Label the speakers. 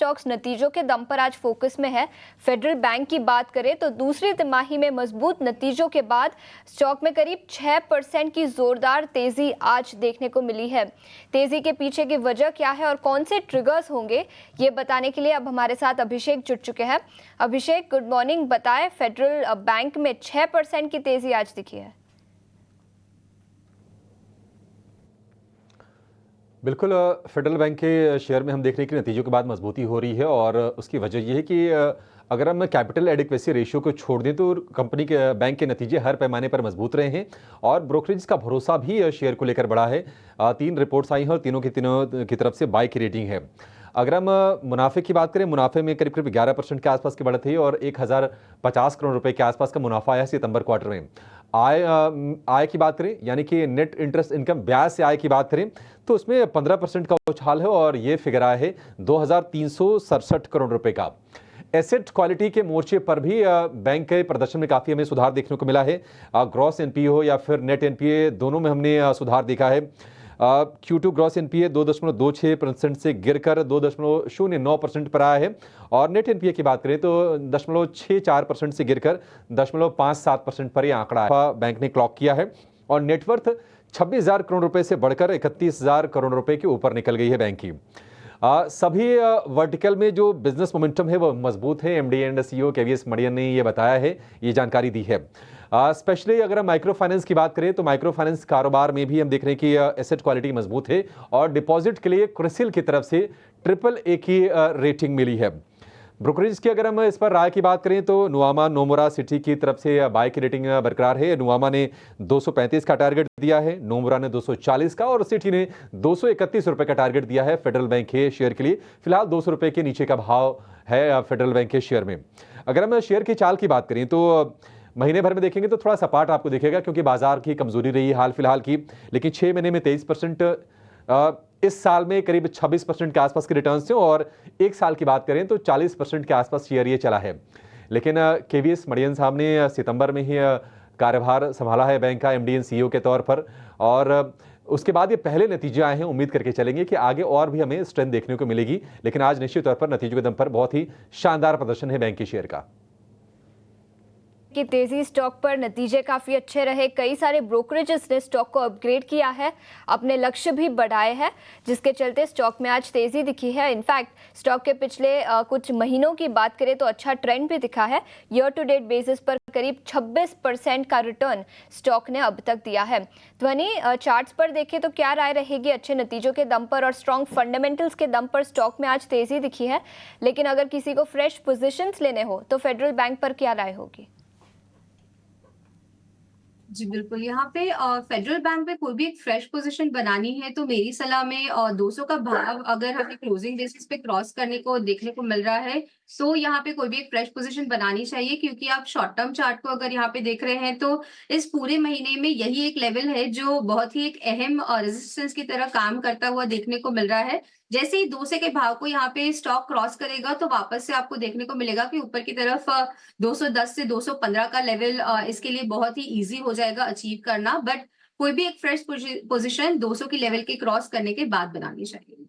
Speaker 1: Stocks नतीजों के दम पर आज फोकस में है। फेडरल बैंक की बात करें तो दूसरी तिमाही में मजबूत नतीजों के बाद स्टॉक में करीब 6% की जोरदार तेजी आज देखने को मिली है। तेजी के पीछे की वजह क्या है और कौन से ट्रिगर्स होंगे, ये बताने के लिए अब हमारे साथ अभिषेक जुड़ चुके हैं। अभिषेक, गुड मॉर्निंग। बताएं, फेडरल बैंक में 6% की तेजी आज दिखी है।
Speaker 2: बिल्कुल, फेडरल बैंक के शेयर में हम देख रहे हैं कि नतीजों के बाद मजबूती हो रही है और उसकी वजह यह है कि अगर हम कैपिटल एडिक्वेसी रेशियो को छोड़ दें तो कंपनी के बैंक के नतीजे हर पैमाने पर मजबूत रहे हैं और ब्रोकरेज का भरोसा भी शेयर को लेकर बढ़ा है। 3 रिपोर्ट्स आई हैं और तीनों की तरफ से बाय की रेटिंग है। अगर हम मुनाफे की बात करें, मुनाफे में करीब 11% के आसपास की बढ़त है और 1050 करोड़ रुपए के आसपास का मुनाफा आया सितंबर क्वार्टर में। आय की बात करें, यानी कि नेट इंटरेस्ट इनकम, ब्याज से आय की बात करें तो उसमें 15% का उछाल है और ये फिगर आया है 2367 करोड़ रुपए का। एसेट क्वालिटी के मोर्चे पर भी बैंक के प्रदर्शन में काफी हमें सुधार देखने को मिला है। ग्रॉस एनपीए हो या फिर नेट एनपीए, दोनों में हमने सुधार देखा है। Q2 ग्रॉस एनपीए 2.26% से गिरकर 2.09% पर आया है और नेट एनपीए की बात करें तो 0.64% से गिरकर 0.57% पर यह आंकड़ा है। बैंक ने क्लॉक किया है और नेटवर्थ 26,000 करोड़ रुपए से बढ़कर 31,000 करोड़ रुपए के ऊपर निकल गई है बैंक की। सभी वर्टिकल में जो बिजनेस मोमेंटम है वो मजबूत है। MD and CEO KVS Manian ने ये बताया है, ये जानकारी दी है। स्पेशली अगर हम माइक्रो फाइनेंस की बात करें तो माइक्रो फाइनेंस कारोबार में भी हम देख रहे हैं कि एसेट क्वालिटी मजबूत है और डिपॉजिट के लिए क्रिसिल की तरफ से AAA की रेटिंग मिली है। ब्रोकरेज की अगर हम इस पर राय की बात करें तो नुआमा नोमुरा सिटी की तरफ से बाय की रेटिंग बरकरार है। नुआमा ने 235 का टारगेट दिया है, नोमुरा ने 240 का और सिटी ने 231 रुपए का टारगेट दिया है फेडरल बैंक के शेयर के लिए। फिलहाल 200 रुपए के नीचे का भाव है फेडरल बैंक के शेयर में। अगर हम शेयर की चाल की बात करें तो महीने भर में देखेंगे तो थोड़ा सपाट आपको दिखेगा क्योंकि बाजार की कमजोरी रही है हाल फिलहाल की, लेकिन 6 महीने में 23%, इस साल में करीब 26% के आसपास के रिटर्न्स थे और एक साल की बात करें तो 40% के आसपास शेयर ये चला है। लेकिन केवीएस मणियन साहब ने सितंबर में ही कार्यभार संभाला है बैंक का एमडी एंड सीईओ के तौर पर और उसके बाद ये पहले नतीजे आए हैं। उम्मीद करके चलेंगे कि आगे और भी हमें स्ट्रेंथ देखने को मिलेगी, लेकिन आज निश्चित तौर पर नतीजों के दम पर बहुत ही शानदार प्रदर्शन है बैंक के शेयर का।
Speaker 1: की तेजी स्टॉक पर नतीजे काफी अच्छे रहे। कई सारे ब्रोकरेजेस ने स्टॉक को अपग्रेड किया है, अपने लक्ष्य भी बढ़ाए हैं, जिसके चलते स्टॉक में आज तेजी दिखी है। इनफैक्ट स्टॉक के पिछले कुछ महीनों की बात करें तो अच्छा ट्रेंड भी दिखा है। ईयर टू डेट बेसिस पर करीब 26% का रिटर्न स्टॉक ने अब तक दिया है। ध्वनि, चार्ट्स पर देखें तो क्या राय रहेगी? अच्छे नतीजों के दम पर और स्ट्रॉन्ग फंडामेंटल्स के दम पर स्टॉक में आज तेजी दिखी है, लेकिन अगर किसी को फ्रेश पोजीशंस लेने हो तो फेडरल बैंक पर क्या राय होगी?
Speaker 3: जी बिल्कुल, यहाँ पे फेडरल बैंक में कोई भी एक फ्रेश पोजीशन बनानी है तो मेरी सलाह में 200 का भाव अगर हमें क्लोजिंग बेसिस पे क्रॉस करने को देखने को मिल रहा है तो यहाँ पे कोई भी एक फ्रेश पोजीशन बनानी चाहिए, क्योंकि आप शॉर्ट टर्म चार्ट को अगर यहाँ पे देख रहे हैं तो इस पूरे महीने में यही एक लेवल है जो बहुत ही एक अहम रेजिस्टेंस की तरह काम करता हुआ देखने को मिल रहा है। जैसे ही 200 के भाव को यहाँ पे स्टॉक क्रॉस करेगा तो वापस से आपको देखने को मिलेगा कि ऊपर की तरफ 210 से 215 का लेवल इसके लिए बहुत ही इजी हो जाएगा अचीव करना। बट कोई भी एक फ्रेश पोजीशन 200 की लेवल के क्रॉस करने के बाद बनानी चाहिए।